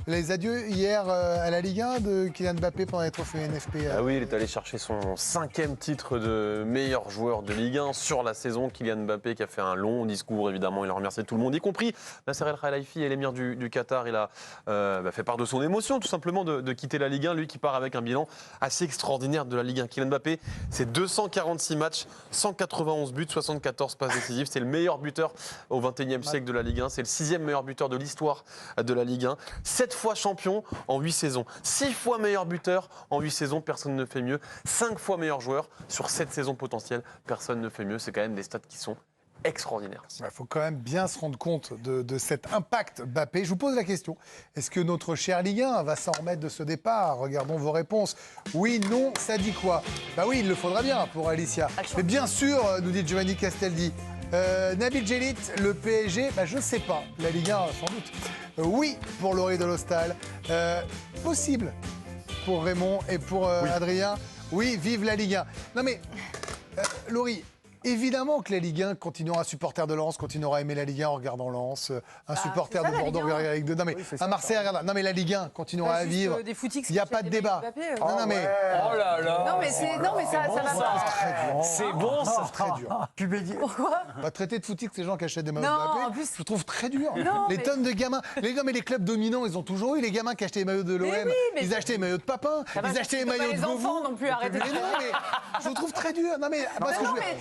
Les adieux hier à la Ligue 1 de Kylian Mbappé pendant les trophées NFP. Ah oui, il est allé chercher son 5e titre de meilleur joueur de Ligue 1 sur la saison. Kylian Mbappé qui a fait un long discours, évidemment, il a remercié tout le monde, y compris Nasser El Khelaifi et l'émir du Qatar. Il a fait part de son émotion, tout simplement, de quitter la Ligue 1. Lui qui part avec un bilan assez extraordinaire de la Ligue 1. Kylian Mbappé, c'est 246 matchs, 191 buts, 74 passes décisives. C'est le meilleur buteur au XXIe siècle de la Ligue 1. C'est le 6e meilleur buteur de l'histoire de la Ligue 1. 7 fois champion en 8 saisons. 6 fois meilleur buteur en 8 saisons, personne ne fait mieux. 5 fois meilleur joueur sur 7 saisons potentielles, personne ne fait mieux. C'est quand même des stats qui sont extraordinaires. Il faut quand même bien se rendre compte de cet impact Mbappé. Je vous pose la question, est-ce que notre cher Ligue 1 va s'en remettre de ce départ? Regardons vos réponses. Oui, non, ça dit quoi? Bah oui, il le faudra bien pour Alicia. Mais bien sûr, nous dit Giovanni Castaldi. Nabil Djellit, le PSG, je ne sais pas. La Ligue 1, sans doute. Oui, pour Laurie Delostal. Possible pour Raymond et pour Adrien. Oui, vive la Ligue 1. Non mais, Laurie, évidemment que la Ligue 1 continuera, un supporter de Lens continuera à aimer la Ligue 1 en regardant Lens, un supporter de Bordeaux regardera avec non mais un Marseille regardera. Non mais la Ligue 1 continuera à vivre. Il n'y a pas de débat. Oh là là. Non mais ça va pas. C'est bon, ça. C'est très dur. Pourquoi? Traiter de footix ces gens qui achètent des maillots Non, de Mbappé, en plus- je trouve très dur. Non, les mais- tonnes de gamins, les clubs dominants, ils ont toujours eu les gamins qui achetaient les maillots de l'OM. oui, mais ils achetaient les maillots de Papin, va, ils achetaient les tu peux pas maillots de les enfants Govou. non plus, arrêtez. Mais non, mais je le trouve très dur. Non mais moi,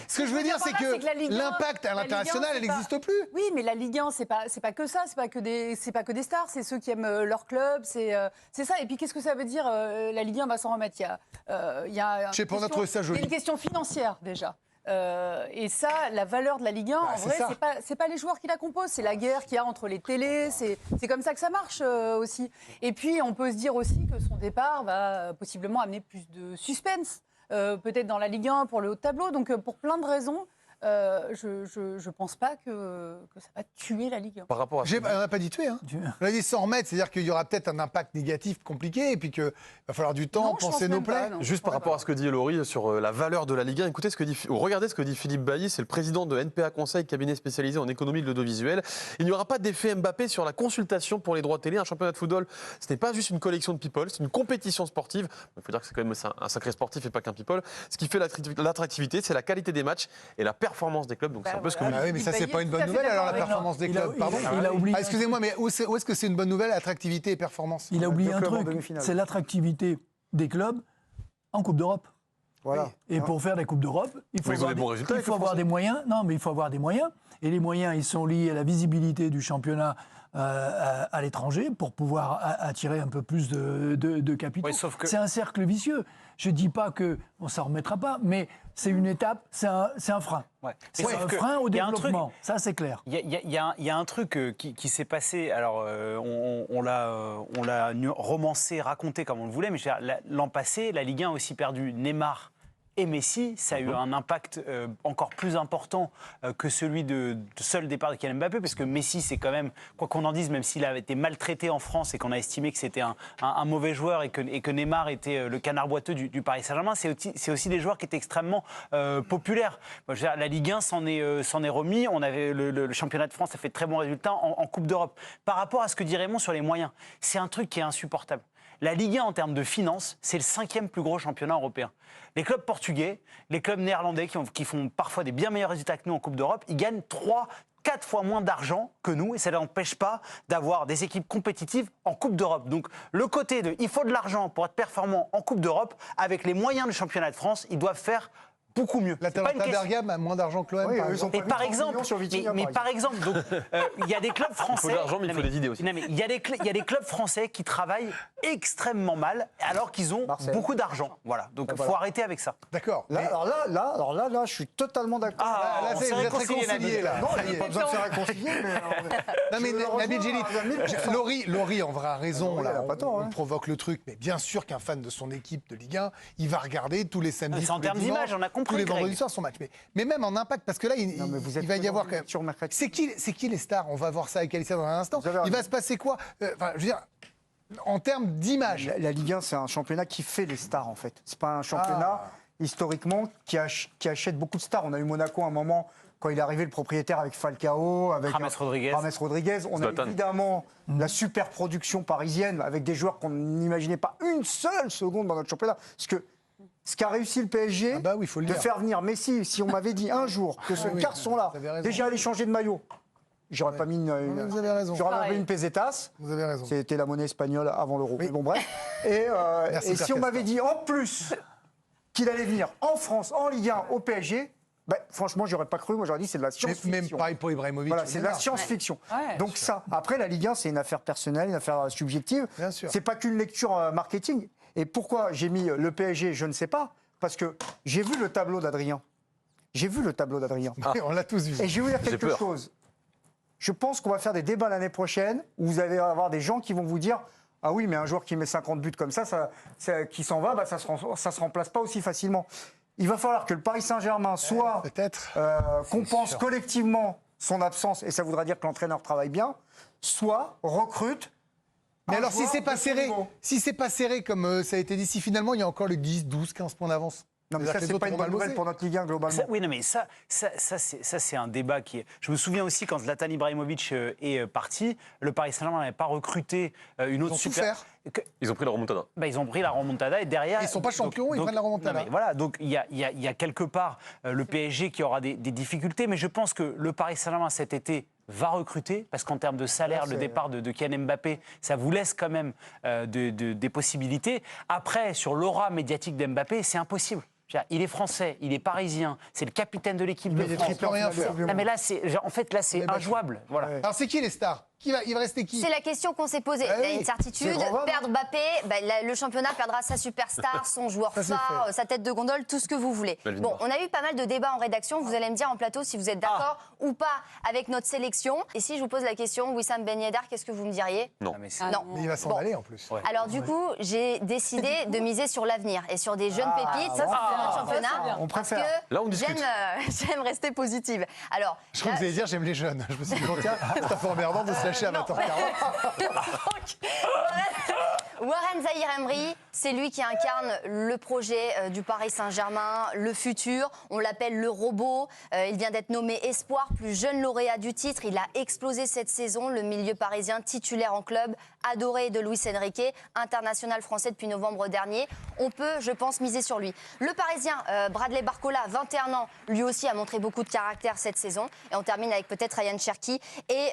ce que je veux dire, c'est que la Ligue 1, l'impact à la Ligue 1, l'international, elle c'est pas- n'existe plus. Oui, mais la Ligue 1, c'est pas que ça, c'est pas que des stars, c'est ceux qui aiment leur club, c'est ça. Et puis qu'est-ce que ça veut dire la Ligue 1 va s'en remettre? Il y a Je sais pas, on a trouvé ça joli. une question financière déjà. Et ça, la valeur de la Ligue 1, en c'est vrai, ça. c'est pas les joueurs qui la composent, c'est la guerre qu'il y a entre les télés, c'est comme ça que ça marche aussi. Et puis, on peut se dire aussi que son départ va possiblement amener plus de suspense, peut-être dans la Ligue 1 pour le haut de tableau. Donc, pour plein de raisons, je pense pas que ça va tuer la Ligue 1. Par rapport à On n'a pas dit tuer. Hein. On a dit s'en remettre, c'est-à-dire qu'il y aura peut-être un impact négatif compliqué et puis qu'il va falloir du temps, Non, je penser pense nos même pas, plaies. non. Juste par rapport à ce que dit Laurie sur la valeur de la Ligue 1, écoutez ce que dit, ou regardez ce que dit Philippe Bailly, c'est le président de NPA Conseil, cabinet spécialisé en économie de l'audiovisuel. Il n'y aura pas d'effet Mbappé sur la consultation pour les droits télé. Un championnat de football, ce n'est pas juste une collection de people, c'est une compétition sportive. Il faut dire que c'est quand même un sacré sportif et pas qu'un people. Ce qui fait l'attractivité, c'est la qualité des matchs et la performance des clubs. Donc c'est un peu ce que vous Ah oui, mais ça, c'est pas une bonne nouvelle, alors, la performance des clubs. Pardon. Il a oublié. Excusez-moi, mais où est-ce que c'est une bonne nouvelle, attractivité et performance? Il a oublié un clubs en truc, demi-finale. c'est l'attractivité des clubs en Coupe d'Europe. Voilà. Et pour faire des Coupes d'Europe, il faut Oui, ils ont avoir, des bons résultats, il les faut clubs avoir français. des moyens. Non, mais il faut avoir des moyens. Et les moyens, ils sont liés à la visibilité du championnat à l'étranger pour pouvoir attirer un peu plus de capitaux. Oui, sauf que- C'est un cercle vicieux. Je ne dis pas qu'on ne s'en remettra pas, mais c'est une étape, c'est un frein. Ouais. C'est Sauf un que frein au il y a un développement. Ça, c'est clair. Il y a un truc qui s'est passé, alors on l'a romancé, raconté comme on le voulait, mais je veux dire, l'an passé, la Ligue 1 a aussi perdu Neymar et Messi. Ça a eu un impact encore plus important que celui de seul départ de Kylian Mbappé, parce que Messi, c'est quand même, quoi qu'on en dise, même s'il a été maltraité en France et qu'on a estimé que c'était un mauvais joueur et que Neymar était le canard boiteux du Paris Saint-Germain, c'est aussi des joueurs qui étaient extrêmement populaires. Moi, je veux dire, la Ligue 1 s'en est remis. On avait le championnat de France a fait de très bons résultats en Coupe d'Europe. Par rapport à ce que dit Raymond sur les moyens, c'est un truc qui est insupportable. La Ligue 1, en termes de finances, c'est le 5e plus gros championnat européen. Les clubs portugais, les clubs néerlandais qui font parfois des bien meilleurs résultats que nous en Coupe d'Europe, ils gagnent 3-4 fois moins d'argent que nous et ça ne l'empêche pas d'avoir des équipes compétitives en Coupe d'Europe. Donc le côté de il faut de l'argent pour être performant en Coupe d'Europe, avec les moyens du championnat de France, ils doivent faire beaucoup mieux. La C'est pas une question- Bergame a moins d'argent que l'OM, Oui, par ils exemple. ont mais pas par mis 30 exemple, millions sur Vitinha, mais par par exemple, donc il y a des clubs français. Il faut de l'argent, mais il faut des idées aussi. Non, mais il y a des clubs français qui travaillent extrêmement mal, alors qu'ils ont Marseille. beaucoup d'argent. Voilà. Donc il faut arrêter avec ça. D'accord. Là, mais- alors là, je suis totalement d'accord. Ah, là, on c'est- s'est vous êtes réconciliés, réconciliés, là. Non, Ça il y n'y est. a pas besoin de se réconcilier, mais... Non mais Je le Nabil rejoins Djellit, à 1000%. Laurie en vrai a raison, Laurie, là, elle a pas tort, on hein. provoque le truc, mais bien sûr qu'un fan de son équipe de Ligue 1, il va regarder tous les samedis, C'est en tous les termes dimanches, d'image, on a compris, tous les Greg. vendredis soirs son match. Mais même en impact, parce que là, Non, mais vous êtes il va y avoir quand même... sur mercredi. C'est qui les stars? On va voir ça avec Alicia dans un instant. Vous avez Il va raison. se passer quoi? Enfin, je veux dire, en termes d'image. La Ligue 1, c'est un championnat qui fait les stars, en fait. C'est pas un championnat, historiquement, qui achète beaucoup de stars. On a eu Monaco à un moment quand il est arrivé, le propriétaire avec Falcao, avec James Rodriguez. James Rodriguez. On a Zlatan. évidemment la super production parisienne avec des joueurs qu'on n'imaginait pas une seule seconde dans notre championnat. Parce que ce qu'a réussi le PSG, Ah bah oui, faut le de dire. faire venir Messi, si on m'avait dit un jour que ce oui, garçon-là, vous avez raison. déjà allait changer de maillot, j'aurais pas mis Vous avez raison. j'aurais Pareil. enlevé une pesetas. Vous avez raison. C'était la monnaie espagnole avant l'euro. Oui. Mais bon, bref. Et, Merci, et Pierre si on m'avait Castor. dit en plus qu'il allait venir en France, en Ligue 1, au PSG, ben, franchement, j'aurais pas cru. Moi, j'aurais dit c'est de la Mais même science-fiction. pareil pour Ibrahimovic. Voilà, ou c'est de la Neymar. science-fiction. Ouais. Donc ça, après la Ligue 1, c'est une affaire personnelle, une affaire subjective. Bien sûr. C'est pas qu'une lecture marketing. Et pourquoi j'ai mis le PSG, je ne sais pas. Parce que j'ai vu le tableau d'Adrien. J'ai vu le tableau d'Adrien. Oui, on l'a tous vu. Et je vais vous dire J'ai quelque peur. chose. Je pense qu'on va faire des débats l'année prochaine où vous allez avoir des gens qui vont vous dire ah oui, mais un joueur qui met 50 buts comme ça qui s'en va, bah, ça se remplace pas aussi facilement. Il va falloir que le Paris Saint-Germain soit Peut-être. compense sûr. collectivement son absence, et ça voudra dire que l'entraîneur travaille bien, soit recrute. Mais un alors, si joueur c'est pas de ce serré, niveau. si c'est pas serré comme ça a été dit, si finalement il y a encore le 10, 12, 15 points d'avance. Non, mais C'est-à-dire ça, que les c'est autres pas une vont bonne mal nouvelle bosser. pour notre Ligue 1 globalement. Oui, non, mais ça c'est un débat qui est. Je me souviens aussi quand Zlatan Ibrahimovic est parti, le Paris Saint-Germain n'avait pas recruté une autre ont super. souffert. Ils ont pris la remontada. Bah, ils ont pris la remontada et derrière. Ils sont pas champions, ils prennent la remontada. non, mais voilà, donc il y a quelque part le PSG qui aura des difficultés, mais je pense que le Paris Saint-Germain cet été va recruter parce qu'en termes de salaire, Là, le c'est- départ de Kylian Mbappé, ça vous laisse quand même des possibilités. Après, sur l'aura médiatique d'Mbappé, c'est impossible. Je veux dire, il est français, il est parisien, c'est le capitaine de l'équipe de Il est France. triplé en rien finale de faire. Coupe du Non, mais Monde. là, c'est battu. injouable. Voilà. Ouais. Alors, c'est qui les stars Il va rester qui C'est la question qu'on s'est posée. Ah Il y a oui, une certitude, c'est Grenoble. perdre Mbappé, le championnat perdra sa superstar, son joueur Ça, c'est phare, fait. sa tête de gondole, tout ce que vous voulez. Melvin Bon, Barr. on a eu pas mal de débats en rédaction. Vous allez me dire en plateau si vous êtes d'accord ou pas avec notre sélection. Et si je vous pose la question, Wissam Ben Yedder, qu'est-ce que vous me diriez? Non. Ah, mais c'est- Non. Mais il va s'en Bon. aller en plus. Ouais. Alors du coup, j'ai décidé de miser sur l'avenir et sur des jeunes pépites ça, c'est dans bien. notre championnat. On parce préfère. que Là, on discute. j'aime rester positive. Alors, Je crois que vous allez dire j'aime les jeunes. Je me suis dit, bon, tiens, c'est un peu emmerdant de se lâcher à 20h40. Warren Zahir Emery, c'est lui qui incarne le projet du Paris Saint-Germain, le futur. On l'appelle le robot. Il vient d'être nommé espoir, plus jeune lauréat du titre. Il a explosé cette saison. Le milieu parisien titulaire en club, adoré de Luis Enrique, international français depuis novembre dernier. On peut, je pense, miser sur lui. Le Parisien Bradley Barcola, 21 ans, lui aussi a montré beaucoup de caractère cette saison. Et on termine avec peut-être Ryan Cherki et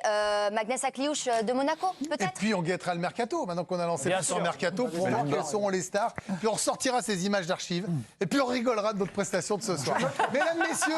Magnès Akliouche de Monaco, Et peut-être. puis on guettera le mercato, maintenant qu'on a lancé Bien le sur sûr. le mercato, pour voir quelles seront les stars. Puis on ressortira ces images d'archives. Et puis on rigolera de notre prestation de ce soir. Mesdames, messieurs.